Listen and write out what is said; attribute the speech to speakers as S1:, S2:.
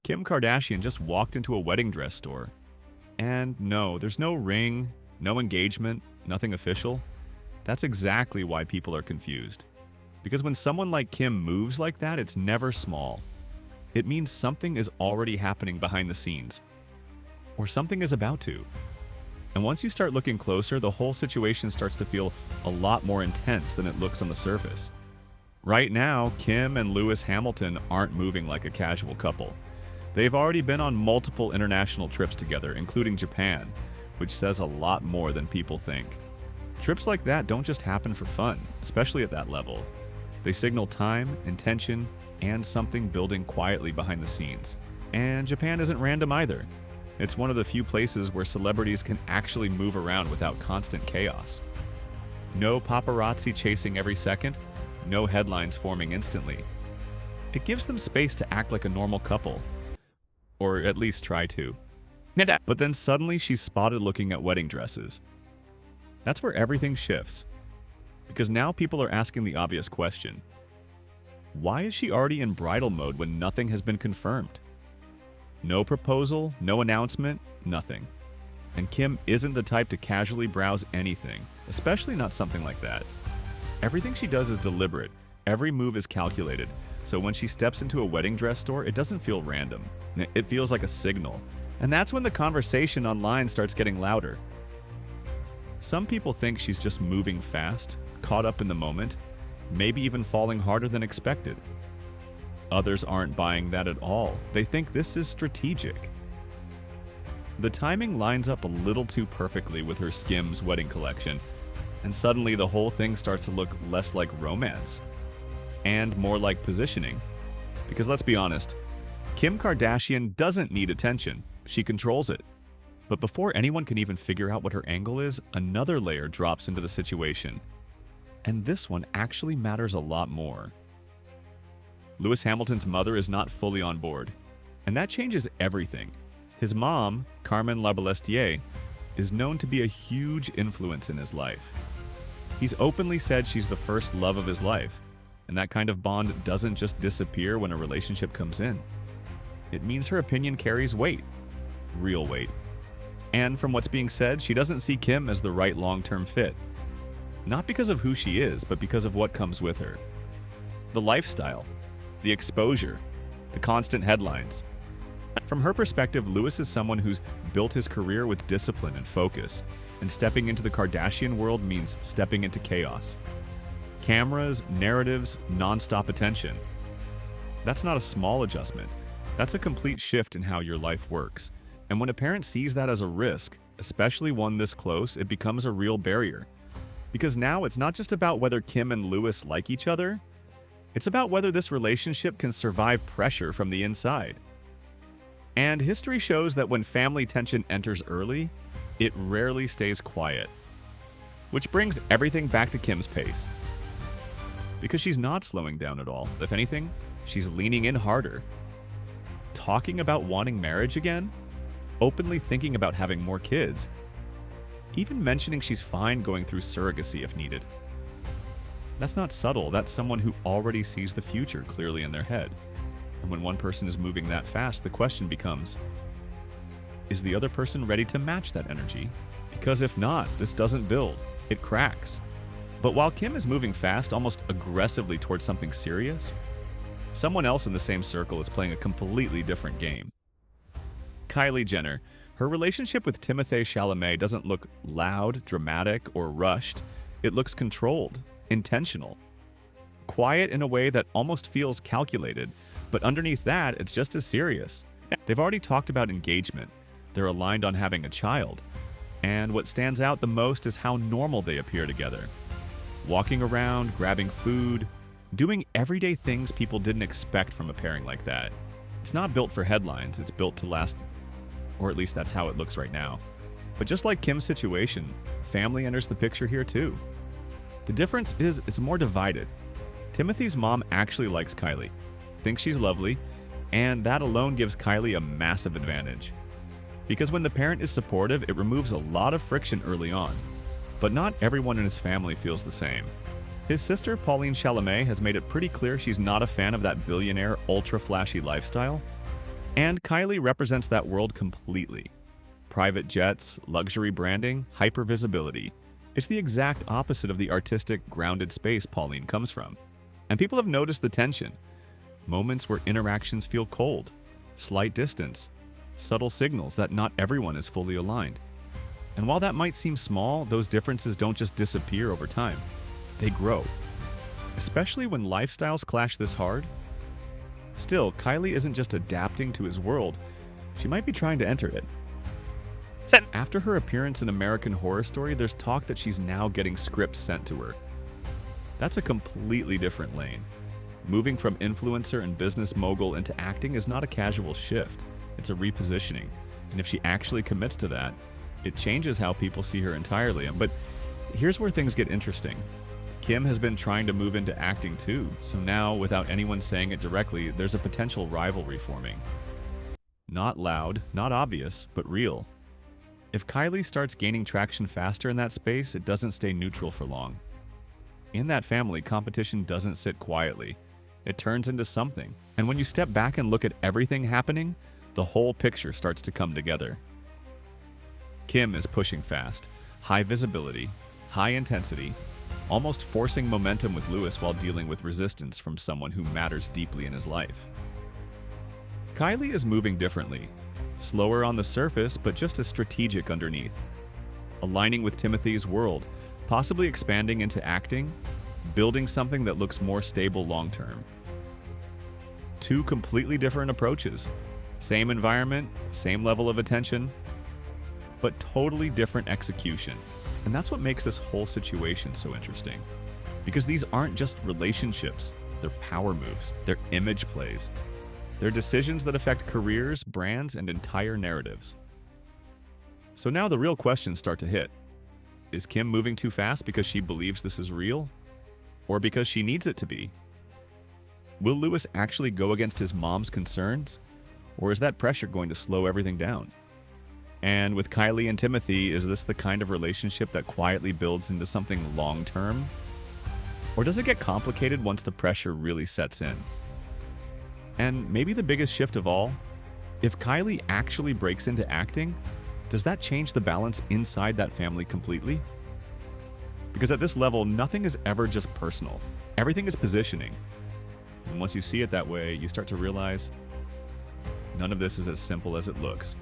S1: Kim Kardashian just walked into a wedding dress store. And no, there's no ring, no engagement, nothing official. That's exactly why people are confused. Because when someone like Kim moves like that, it's never small. It means something is already happening behind the scenes. Or something is about to. And once you start looking closer, the whole situation starts to feel a lot more intense than it looks on the surface. Right now, Kim and Lewis Hamilton aren't moving like a casual couple. They've already been on multiple international trips together, including Japan, which says a lot more than people think. Trips like that don't just happen for fun, especially at that level. They signal time, intention, and something building quietly behind the scenes. And Japan isn't random either. It's one of the few places where celebrities can actually move around without constant chaos. No paparazzi chasing every second, no headlines forming instantly. It gives them space to act like a normal couple. Or at least try to. But then suddenly she's spotted looking at wedding dresses. That's where everything shifts. Because now people are asking the obvious question. Why is she already in bridal mode when nothing has been confirmed? No proposal, no announcement, nothing. And Kim isn't the type to casually browse anything, especially not something like that. Everything she does is deliberate, every move is calculated, so when she steps into a wedding dress store, it doesn't feel random. It feels like a signal. And that's when the conversation online starts getting louder. Some people think she's just moving fast, caught up in the moment, maybe even falling harder than expected. Others aren't buying that at all. They think this is strategic. The timing lines up a little too perfectly with her Skims wedding collection, and suddenly the whole thing starts to look less like romance and more like positioning. Because let's be honest, Kim Kardashian doesn't need attention. She controls it. But before anyone can even figure out what her angle is, another layer drops into the situation. And this one actually matters a lot more. Lewis Hamilton's mother is not fully on board, and that changes everything. His mom, Carmen Labalestier, is known to be a huge influence in his life. He's openly said she's the first love of his life, and that kind of bond doesn't just disappear when a relationship comes in. It means her opinion carries weight, real weight. And from what's being said, she doesn't see Kim as the right long-term fit. Not because of who she is, but because of what comes with her. The lifestyle, the exposure, the constant headlines. From her perspective, Lewis is someone who's built his career with discipline and focus, and stepping into the Kardashian world means stepping into chaos. Cameras, narratives, non-stop attention. That's not a small adjustment. That's a complete shift in how your life works. And when a parent sees that as a risk, especially one this close, it becomes a real barrier. Because now it's not just about whether Kim and Lewis like each other, it's about whether this relationship can survive pressure from the inside. And history shows that when family tension enters early, it rarely stays quiet. Which brings everything back to Kim's pace. Because she's not slowing down at all. If anything, she's leaning in harder. Talking about wanting marriage again, openly thinking about having more kids, even mentioning she's fine going through surrogacy if needed. That's not subtle, that's someone who already sees the future clearly in their head. And when one person is moving that fast, the question becomes, is the other person ready to match that energy? Because if not, this doesn't build, it cracks. But while Kim is moving fast, almost aggressively towards something serious, someone else in the same circle is playing a completely different game. Kylie Jenner. Her relationship with Timothée Chalamet doesn't look loud, dramatic, or rushed. It looks controlled, intentional, quiet in a way that almost feels calculated, but underneath that, it's just as serious. They've already talked about engagement. They're aligned on having a child. And what stands out the most is how normal they appear together. Walking around, grabbing food, doing everyday things people didn't expect from a pairing like that. It's not built for headlines, it's built to last, or at least that's how it looks right now. But just like Kim's situation, family enters the picture here too. The difference is it's more divided. Timothee's mom actually likes Kylie, thinks she's lovely, and that alone gives Kylie a massive advantage. Because when the parent is supportive, it removes a lot of friction early on. But not everyone in his family feels the same. His sister, Pauline Chalamet, has made it pretty clear she's not a fan of that billionaire, ultra-flashy lifestyle. And Kylie represents that world completely. Private jets, luxury branding, hypervisibility. It's the exact opposite of the artistic, grounded space Pauline comes from. And people have noticed the tension. Moments where interactions feel cold, slight distance, subtle signals that not everyone is fully aligned. And while that might seem small, those differences don't just disappear over time. They grow. Especially when lifestyles clash this hard. Still, Kylie isn't just adapting to his world, she might be trying to enter it. After her appearance in American Horror Story, there's talk that she's now getting scripts sent to her. That's a completely different lane. Moving from influencer and business mogul into acting is not a casual shift, it's a repositioning. And if she actually commits to that, it changes how people see her entirely. But here's where things get interesting. Kim has been trying to move into acting too, so now, without anyone saying it directly, there's a potential rivalry forming. Not loud, not obvious, but real. If Kylie starts gaining traction faster in that space, it doesn't stay neutral for long. In that family, competition doesn't sit quietly. It turns into something. And when you step back and look at everything happening, the whole picture starts to come together. Kim is pushing fast, high visibility, high intensity, almost forcing momentum with Louis while dealing with resistance from someone who matters deeply in his life. Kylie is moving differently, slower on the surface, but just as strategic underneath. Aligning with Timothee's world, possibly expanding into acting, building something that looks more stable long-term. Two completely different approaches. Same environment, same level of attention, but totally different execution. And that's what makes this whole situation so interesting. Because these aren't just relationships, they're power moves, they're image plays. They're decisions that affect careers, brands, and entire narratives. So now the real questions start to hit. Is Kim moving too fast because she believes this is real? Or because she needs it to be? Will Louis actually go against his mom's concerns? Or is that pressure going to slow everything down? And with Kylie and Timothee, is this the kind of relationship that quietly builds into something long-term? Or does it get complicated once the pressure really sets in? And maybe the biggest shift of all, if Kylie actually breaks into acting, does that change the balance inside that family completely? Because at this level, nothing is ever just personal. Everything is positioning. And once you see it that way, you start to realize none of this is as simple as it looks.